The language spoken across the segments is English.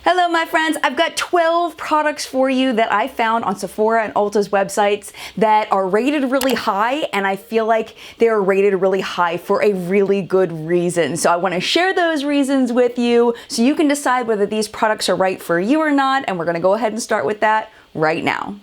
Hello my friends, I've got 12 products for you that I found on Sephora and Ulta's websites that are rated really high, and I feel like they're rated really high for a really good reason. So I want to share those reasons with you so you can decide whether these products are right for you or not, and we're going to go ahead and start with that right now.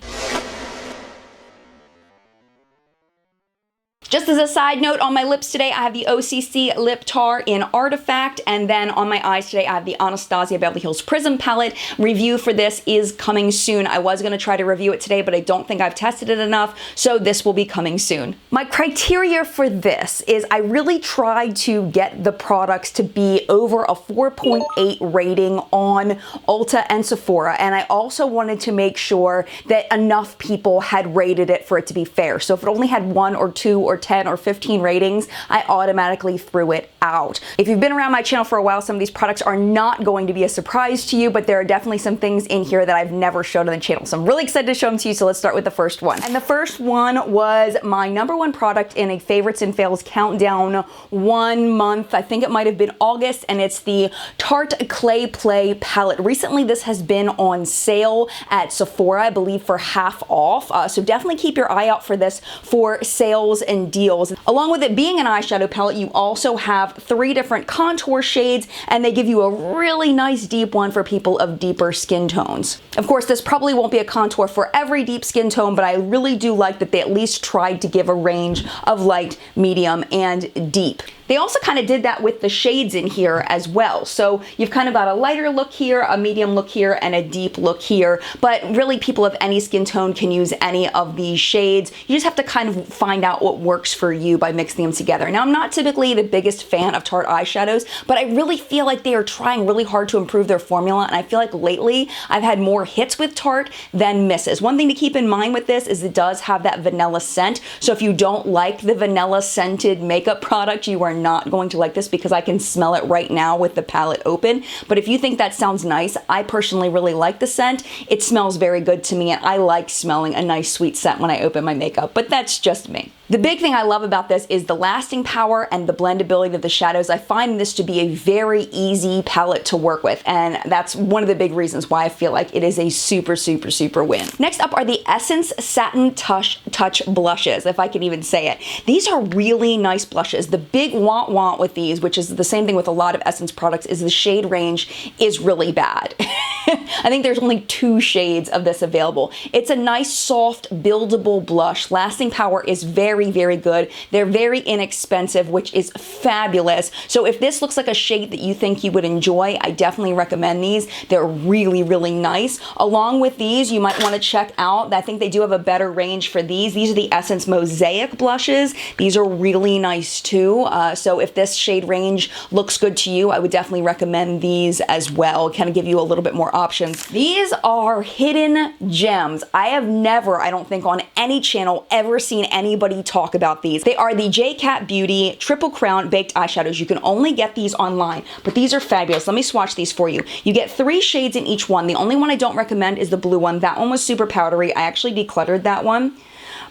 Just as a side note, on my lips today, I have the OCC Lip Tar in Artifact, and then on my eyes today, I have the Anastasia Beverly Hills Prism Palette. Review for this is coming soon. I was going to try to review it today, but I don't think I've tested it enough, so this will be coming soon. My criteria for this is I really tried to get the products to be over a 4.8 rating on Ulta and Sephora, and I also wanted to make sure that enough people had rated it for it to be fair. So if it only had 1 or 2 or 10 or 15 ratings, I automatically threw it out. If you've been around my channel for a while, some of these products are not going to be a surprise to you, but there are definitely some things in here that I've never showed on the channel. So I'm really excited to show them to you, so let's start with the first one. And the first one was my #1 product in a favorites and fails countdown 1 month. I think it might have been August, and it's the Tarte Clay Play palette. Recently, this has been on sale at Sephora, I believe for half off. So definitely keep your eye out for this for sales and deals. Along with it being an eyeshadow palette, you also have 3 different contour shades, and they give you a really nice deep one for people of deeper skin tones. Of course, this probably won't be a contour for every deep skin tone, but I really do like that they at least tried to give a range of light, medium, and deep. They also kind of did that with the shades in here as well. So you've kind of got a lighter look here, a medium look here, and a deep look here. But really, people of any skin tone can use any of these shades. You just have to kind of find out what works for you by mixing them together. Now, I'm not typically the biggest fan of Tarte eyeshadows, but I really feel like they are trying really hard to improve their formula. And I feel like lately, I've had more hits with Tarte than misses. One thing to keep in mind with this is it does have that vanilla scent. So if you don't like the vanilla scented makeup product, you are not going to like this, because I can smell it right now with the palette open. But if you think that sounds nice, I personally really like the scent. It smells very good to me, and I like smelling a nice sweet scent when I open my makeup, but that's just me. The big thing I love about this is the lasting power and the blendability of the shadows. I find this to be a very easy palette to work with, and that's one of the big reasons why I feel like it is a super, super, super win. Next up are the Essence Satin Touch blushes, if I can even say it. These are really nice blushes. The big want with these, which is the same thing with a lot of Essence products, is the shade range is really bad. I think there's only 2 shades of this available. It's a nice, soft, buildable blush. Lasting power is very, very good. They're very inexpensive, which is fabulous. So if this looks like a shade that you think you would enjoy, I definitely recommend these. They're really, really nice. Along with these, you might want to check out, I think they do have a better range for these. These are the Essence Mosaic blushes. These are really nice too. So if this shade range looks good to you, I would definitely recommend these as well. Kind of give you a little bit more options. These are hidden gems. I have never, I don't think on any channel, ever seen anybody talk about these. They are the J.Cat Beauty Triple Crown Baked Eyeshadows. You can only get these online, but these are fabulous. Let me swatch these for you. You get 3 shades in each one. The only one I don't recommend is the blue one. That one was super powdery. I actually decluttered that one,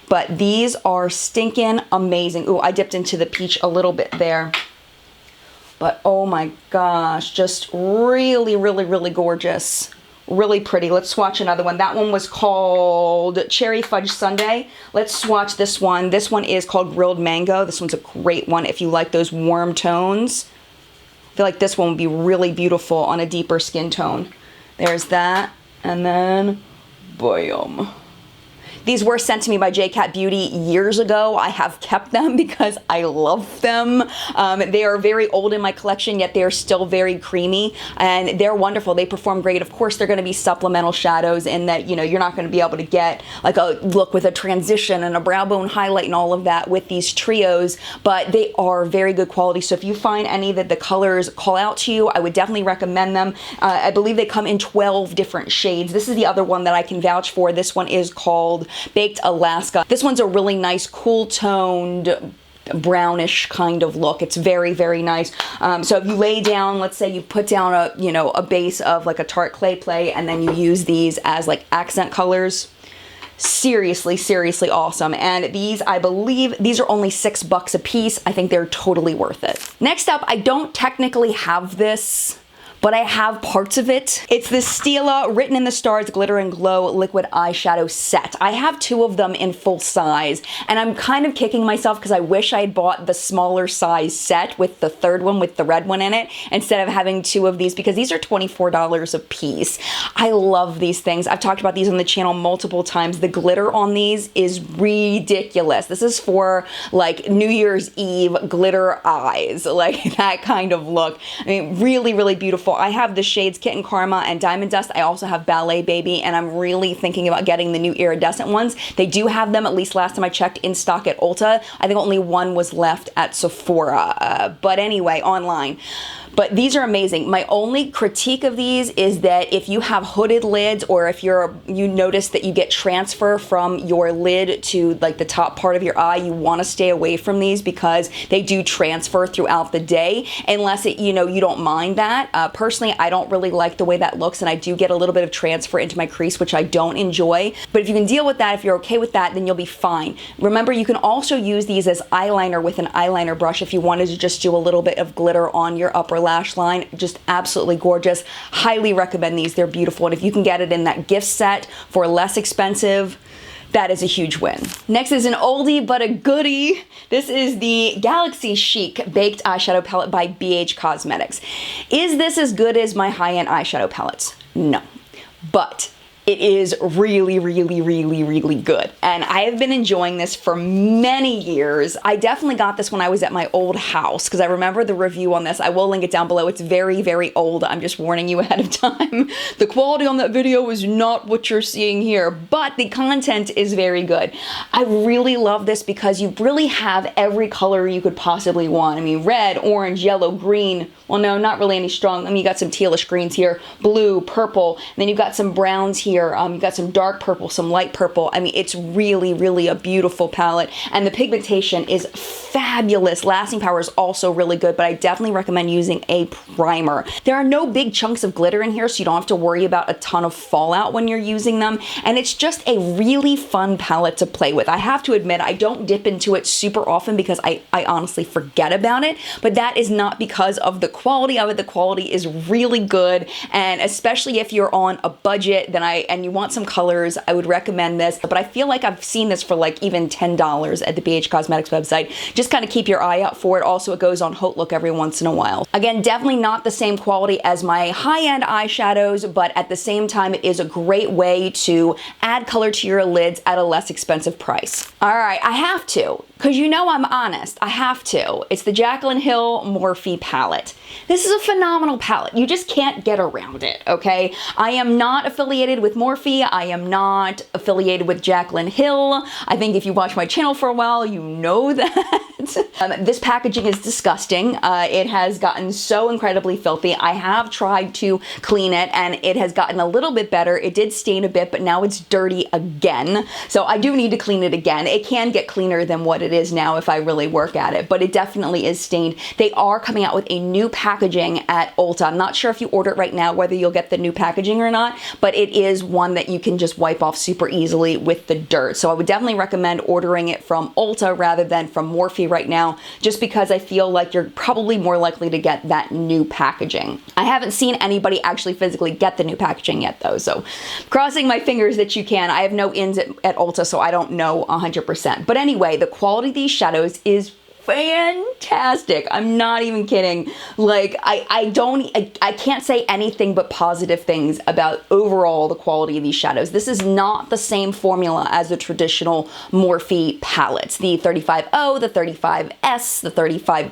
but these are stinking amazing. Ooh, I dipped into the peach a little bit there. But oh my gosh, just really, really, really gorgeous. Really pretty. Let's swatch another one. That one was called Cherry Fudge Sundae. Let's swatch this one. This one is called Grilled Mango. This one's a great one if you like those warm tones. I feel like this one would be really beautiful on a deeper skin tone. There's that. And then, boom. These were sent to me by J.Cat Beauty years ago. I have kept them because I love them. They are very old in my collection, yet they are still very creamy, and they're wonderful. They perform great. Of course, they're going to be supplemental shadows in that, you know, you're not going to be able to get like a look with a transition and a brow bone highlight and all of that with these trios, but they are very good quality. So if you find any that the colors call out to you, I would definitely recommend them. I believe they come in 12 different shades. This is the other one that I can vouch for. This one is called Baked Alaska. This one's a really nice, cool toned, brownish kind of look. It's very, very nice. So if you lay down, let's say you put down a, you know, a base of like a Tarte Clay Play, and then you use these as like accent colors, seriously, seriously awesome. And these, I believe, these are only $6 a piece. I think they're totally worth it. Next up, I don't technically have this but I have parts of it. It's the Stila Written in the Stars Glitter and Glow Liquid Eyeshadow Set. I have 2 of them in full size, and I'm kind of kicking myself because I wish I had bought the smaller size set with the 3rd one with the red one in it instead of having 2 of these, because these are $24 a piece. I love these things. I've talked about these on the channel multiple times. The glitter on these is ridiculous. This is for like New Year's Eve glitter eyes, like that kind of look. I mean, really, really beautiful. I have the shades Kitten Karma and Diamond Dust. I also have Ballet Baby, and I'm really thinking about getting the new iridescent ones. They do have them, at least last time I checked, in stock at Ulta. I think only one was left at Sephora, but anyway, online. But these are amazing. My only critique of these is that if you have hooded lids, or if you notice that you get transfer from your lid to like the top part of your eye, you want to stay away from these because they do transfer throughout the day, unless you don't mind that. Personally, I don't really like the way that looks, and I do get a little bit of transfer into my crease, which I don't enjoy. But if you can deal with that, if you're okay with that, then you'll be fine. Remember, you can also use these as eyeliner with an eyeliner brush if you wanted to just do a little bit of glitter on your upper lash line. Just absolutely gorgeous. Highly recommend these. They're beautiful, and if you can get it in that gift set for less expensive, that is a huge win. Next is an oldie but a goodie. This is the Galaxy Chic Baked Eyeshadow Palette by BH Cosmetics. Is this as good as my high-end eyeshadow palettes? No, but it is really, really, really, really good. And I have been enjoying this for many years. I definitely got this when I was at my old house, because I remember the review on this. I will link it down below. It's very, very old. I'm just warning you ahead of time. The quality on that video is not what you're seeing here, but the content is very good. I really love this because you really have every color you could possibly want. I mean, red, orange, yellow, green. Well, no, not really any strong. I mean, you got some tealish greens here, blue, purple, and then you've got some browns here. You've got some dark purple, some light purple. I mean, it's really, really a beautiful palette, and the pigmentation is fabulous. Lasting power is also really good, but I definitely recommend using a primer. There are no big chunks of glitter in here, so you don't have to worry about a ton of fallout when you're using them, and it's just a really fun palette to play with. I have to admit, I don't dip into it super often because I honestly forget about it, but that is not because of the quality of it. The quality is really good, and especially if you're on a budget and you want some colors, I would recommend this. But I feel like I've seen this for like even $10 at the BH Cosmetics website. Just kind of keep your eye out for it. Also, it goes on Haute Look every once in a while. Again, definitely not the same quality as my high-end eyeshadows, but at the same time, it is a great way to add color to your lids at a less expensive price. All right, I have to, because you know I'm honest. I have to. It's the Jaclyn Hill Morphe palette. This is a phenomenal palette. You just can't get around it, okay? I am not affiliated with Morphe. I am not affiliated with Jaclyn Hill. I think if you watch my channel for a while, you know that. This packaging is disgusting. It has gotten so incredibly filthy. I have tried to clean it, and it has gotten a little bit better. It did stain a bit, but now it's dirty again. So I do need to clean it again. It can get cleaner than what it is now if I really work at it, but it definitely is stained. They are coming out with a new packaging at Ulta. I'm not sure if you order it right now whether you'll get the new packaging or not, but it is one that you can just wipe off super easily with the dirt. So I would definitely recommend ordering it from Ulta rather than from Morphe right now, just because I feel like you're probably more likely to get that new packaging. I haven't seen anybody actually physically get the new packaging yet though, so crossing my fingers that you can. I have no ins at Ulta, so I don't know 100%. But anyway, the quality of these shadows is fantastic. I'm not even kidding. Like, I can't say anything but positive things about overall the quality of these shadows. This is not the same formula as the traditional Morphe palettes. The 35O, the 35S, the 35M,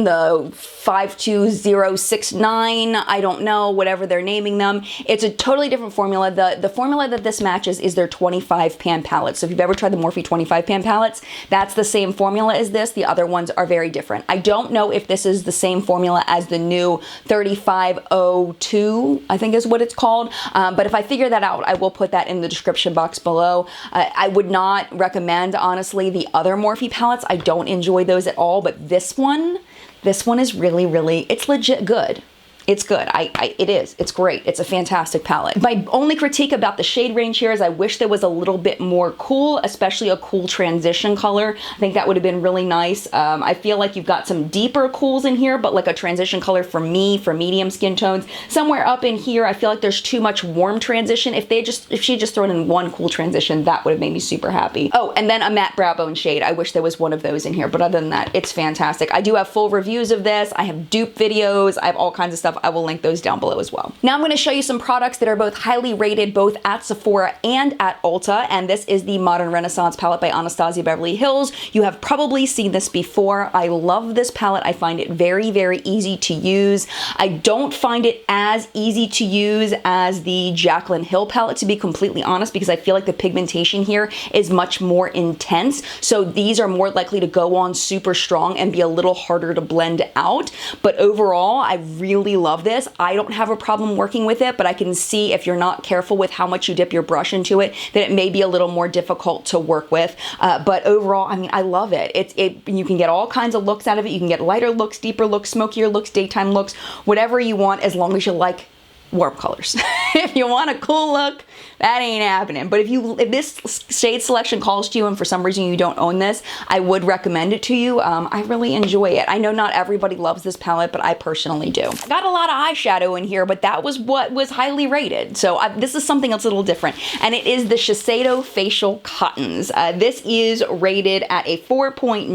the 52069, I don't know, whatever they're naming them. It's a totally different formula. The formula that this matches is their 25 pan palette. So if you've ever tried the Morphe 25 pan palettes, that's the same formula as this. The other ones are very different. I don't know if this is the same formula as the new 3502, I think is what it's called. But if I figure that out, I will put that in the description box below. I would not recommend, honestly, the other Morphe palettes. I don't enjoy those at all, but this one is really, really, it's legit good. It's good. It is. It's great. It's a fantastic palette. My only critique about the shade range here is I wish there was a little bit more cool, especially a cool transition color. I think that would have been really nice. I feel like you've got some deeper cools in here, but like a transition color for me, for medium skin tones. Somewhere up in here, I feel like there's too much warm transition. If she just thrown in one cool transition, that would have made me super happy. Oh, and then a matte brow bone shade. I wish there was one of those in here, but other than that, it's fantastic. I do have full reviews of this. I have dupe videos. I have all kinds of stuff. I will link those down below as well. Now I'm going to show you some products that are both highly rated both at Sephora and at Ulta, and this is the Modern Renaissance palette by Anastasia Beverly Hills. You have probably seen this before. I love this palette. I find it very, very easy to use. I don't find it as easy to use as the Jaclyn Hill palette, to be completely honest, because I feel like the pigmentation here is much more intense. So these are more likely to go on super strong and be a little harder to blend out. But overall, I really love this. I don't have a problem working with it, but I can see if you're not careful with how much you dip your brush into it, that it may be a little more difficult to work with. But overall, I mean, I love it. You can get all kinds of looks out of it. You can get lighter looks, deeper looks, smokier looks, daytime looks, whatever you want, as long as you like warm colors. If you want a cool look, that ain't happening. But if this shade selection calls to you and for some reason you don't own this, I would recommend it to you. I really enjoy it. I know not everybody loves this palette, but I personally do. I got a lot of eyeshadow in here, but that was what was highly rated. So this is something that's a little different, and it is the Shiseido Facial Cottons. This is rated at a 4.9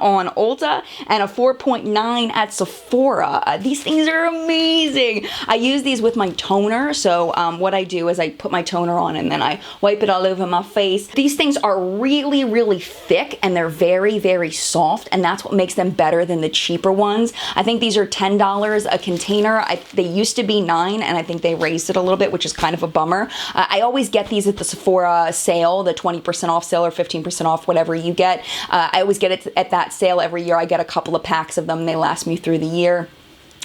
on Ulta and a 4.9 at Sephora. These things are amazing. I use these with my toner. So what I do is I put my toner on and then I wipe it all over my face. These things are really, really thick and they're very, very soft, and that's what makes them better than the cheaper ones. I think these are $10 a container. They used to be $9, and I think they raised it a little bit, which is kind of a bummer. I always get these at the Sephora sale, the 20% off sale or 15% off, whatever you get. I always get it at that sale every year. I get a couple of packs of them. They last me through the year.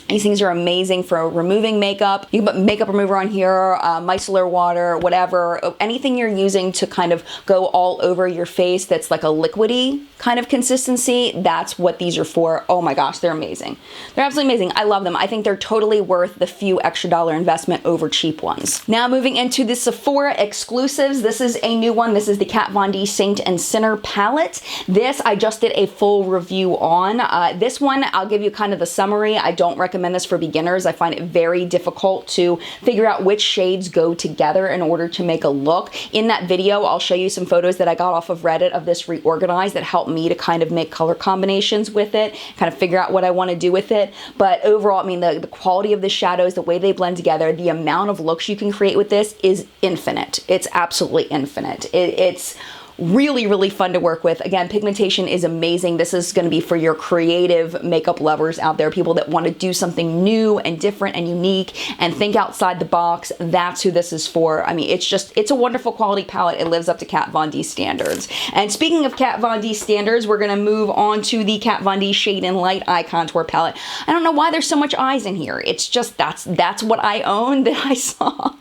These things are amazing for removing makeup. You can put makeup remover on here, micellar water, whatever, anything you're using to kind of go all over your face that's like a liquidy kind of consistency. That's what these are for. Oh my gosh, they're amazing. They're absolutely amazing. I love them. I think they're totally worth the few extra dollar investment over cheap ones. Now moving into the Sephora exclusives. This is a new one. This is the Kat Von D Saint and Sinner palette. This I just did a full review on. This one, I'll give you kind of the summary. I don't recommend this for beginners. I find it very difficult to figure out which shades go together in order to make a look. In that video, I'll show you some photos that I got off of Reddit of this reorganized that helped me to kind of make color combinations with it, kind of figure out what I want to do with it. But overall, I mean, the quality of the shadows, the way they blend together, the amount of looks you can create with this is infinite. It's absolutely infinite. It's really, really fun to work with. Again, pigmentation is amazing. This is going to be for your creative makeup lovers out there, people that want to do something new and different and unique and think outside the box. That's who this is for. I mean, it's a wonderful quality palette. It lives up to Kat Von D standards. And speaking of Kat Von D standards, we're going to move on to the Kat Von D Shade+Light Eye Contour Palette. I don't know why there's so much eyes in here. It's just, that's what I own that I saw.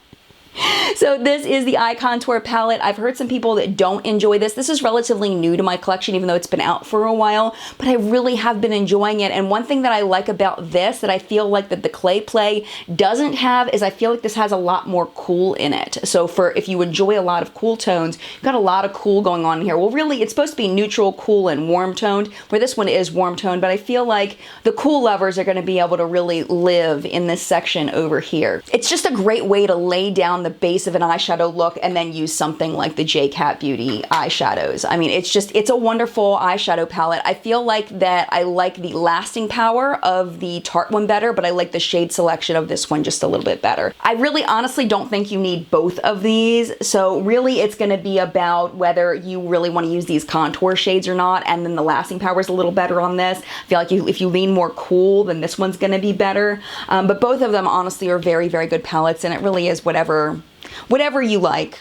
So this is the Eye Contour Palette. I've heard some people that don't enjoy this. This is relatively new to my collection, even though it's been out for a while, but I really have been enjoying it. And one thing that I like about this that I feel like that the Clay Play doesn't have is I feel like this has a lot more cool in it. So if you enjoy a lot of cool tones, you've got a lot of cool going on here. Well, really, it's supposed to be neutral, cool, and warm toned, where this one is warm toned, but I feel like the cool lovers are going to be able to really live in this section over here. It's just a great way to lay down the base of an eyeshadow look and then use something like the J Cat Beauty eyeshadows. I mean, it's a wonderful eyeshadow palette. I feel like that I like the lasting power of the Tarte one better, but I like the shade selection of this one just a little bit better. I really honestly don't think you need both of these. So really it's going to be about whether you really want to use these contour shades or not. And then the lasting power is a little better on this. I feel like if you lean more cool, then this one's going to be better. But both of them honestly are very, very good palettes, and it really is whatever you like.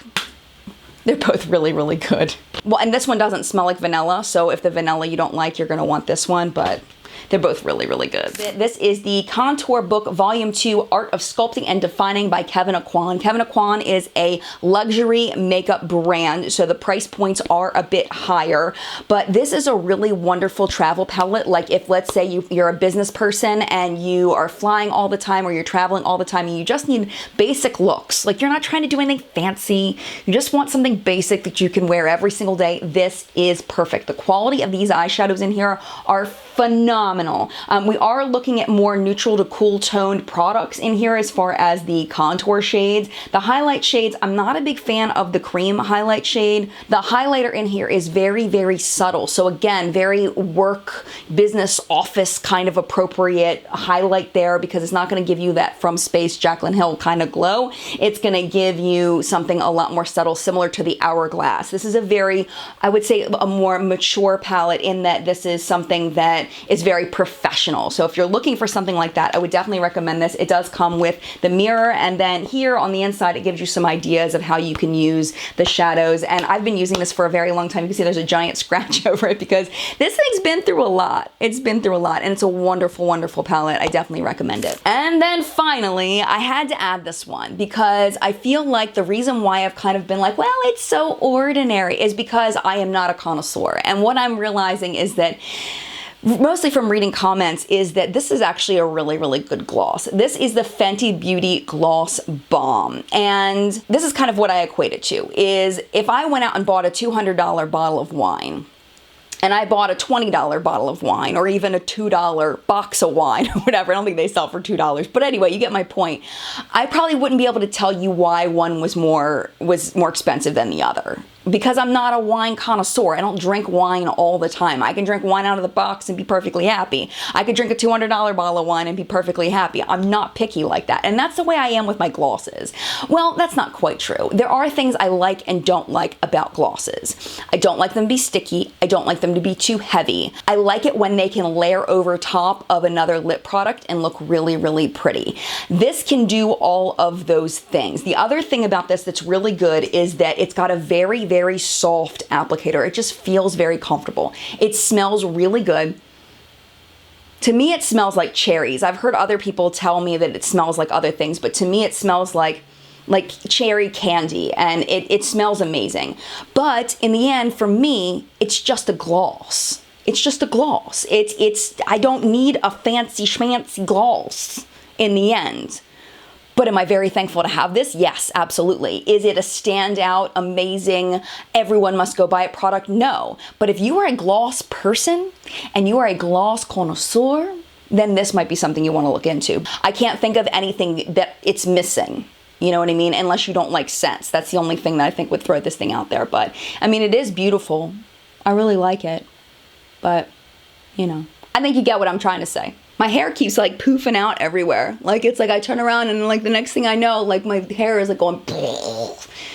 They're both really, really good. Well, and this one doesn't smell like vanilla, so if the vanilla you don't like, you're gonna want this one, but they're both really, really good. This is the Contour Book Volume 2, Art of Sculpting and Defining by Kevyn Aucoin. Kevyn Aucoin is a luxury makeup brand, so the price points are a bit higher, but this is a really wonderful travel palette. Like if, let's say you're a business person and you are flying all the time or you're traveling all the time and you just need basic looks, like you're not trying to do anything fancy, you just want something basic that you can wear every single day, this is perfect. The quality of these eyeshadows in here are phenomenal. We are looking at more neutral to cool toned products in here as far as the contour shades. The highlight shades, I'm not a big fan of the cream highlight shade. The highlighter in here is very, very subtle. So again, very work, business, office kind of appropriate highlight there, because it's not going to give you that From Space Jaclyn Hill kind of glow. It's going to give you something a lot more subtle, similar to the Hourglass. This is a very, I would say, a more mature palette in that this is something that is very professional. So if you're looking for something like that, I would definitely recommend this. It does come with the mirror, and then here on the inside, it gives you some ideas of how you can use the shadows. And I've been using this for a very long time. You can see there's a giant scratch over it because this thing's been through a lot. It's been through a lot, and it's a wonderful, wonderful palette. I definitely recommend it. And then finally, I had to add this one because I feel like the reason why I've kind of been like, well, it's so ordinary, is because I am not a connoisseur. And what I'm realizing is that, mostly from reading comments, is that this is actually a really, really good gloss. This is the Fenty Beauty Gloss Bomb. And this is kind of what I equate it to, is if I went out and bought a $200 bottle of wine, and I bought a $20 bottle of wine, or even a $2 box of wine, or whatever. I don't think they sell for $2. But anyway, you get my point. I probably wouldn't be able to tell you why one was more expensive than the other, because I'm not a wine connoisseur. I don't drink wine all the time. I can drink wine out of the box and be perfectly happy. I could drink a $200 bottle of wine and be perfectly happy. I'm not picky like that. And that's the way I am with my glosses. Well, that's not quite true. There are things I like and don't like about glosses. I don't like them to be sticky. I don't like them to be too heavy. I like it when they can layer over top of another lip product and look really, really pretty. This can do all of those things. The other thing about this that's really good is that it's got a very, very soft applicator. It just feels very comfortable. It smells really good. To me, it smells like cherries. I've heard other people tell me that it smells like other things, but to me, it smells like cherry candy, and it smells amazing. But in the end, for me, it's just a gloss. It's just a gloss. I don't need a fancy schmancy gloss in the end. But am I very thankful to have this? Yes, absolutely. Is it a standout, amazing, everyone must go buy it product? No. But if you are a gloss person and you are a gloss connoisseur, then this might be something you want to look into. I can't think of anything that it's missing. You know what I mean? Unless you don't like scents. That's the only thing that I think would throw this thing out there. But, I mean, it is beautiful. I really like it. But, you know, I think you get what I'm trying to say. My hair keeps like poofing out everywhere. Like it's like I turn around and like the next thing I know, like my hair is like going.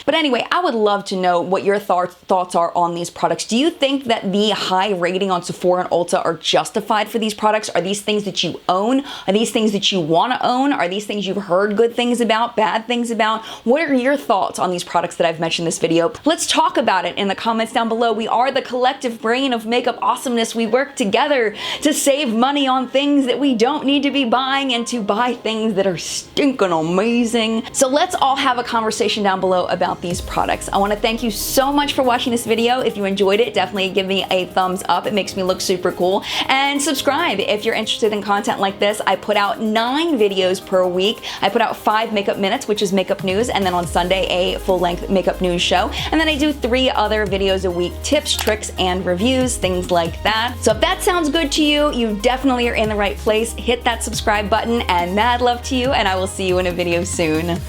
But anyway, I would love to know what your thoughts are on these products. Do you think that the high rating on Sephora and Ulta are justified for these products? Are these things that you own? Are these things that you want to own? Are these things you've heard good things about, bad things about? What are your thoughts on these products that I've mentioned in this video? Let's talk about it in the comments down below. We are the collective brain of makeup awesomeness. We work together to save money on things that we don't need to be buying and to buy things that are stinking amazing. So let's all have a conversation down below about these products. I want to thank you so much for watching this video. If you enjoyed it, definitely give me a thumbs up. It makes me look super cool. And subscribe if you're interested in content like this. I put out 9 videos per week. I put out 5 makeup minutes, which is makeup news, and then on Sunday, a full-length makeup news show. And then I do 3 other videos a week, tips, tricks, and reviews, things like that. So if that sounds good to you, you definitely are in the right place. Hit that subscribe button, and mad love to you, and I will see you in a video soon.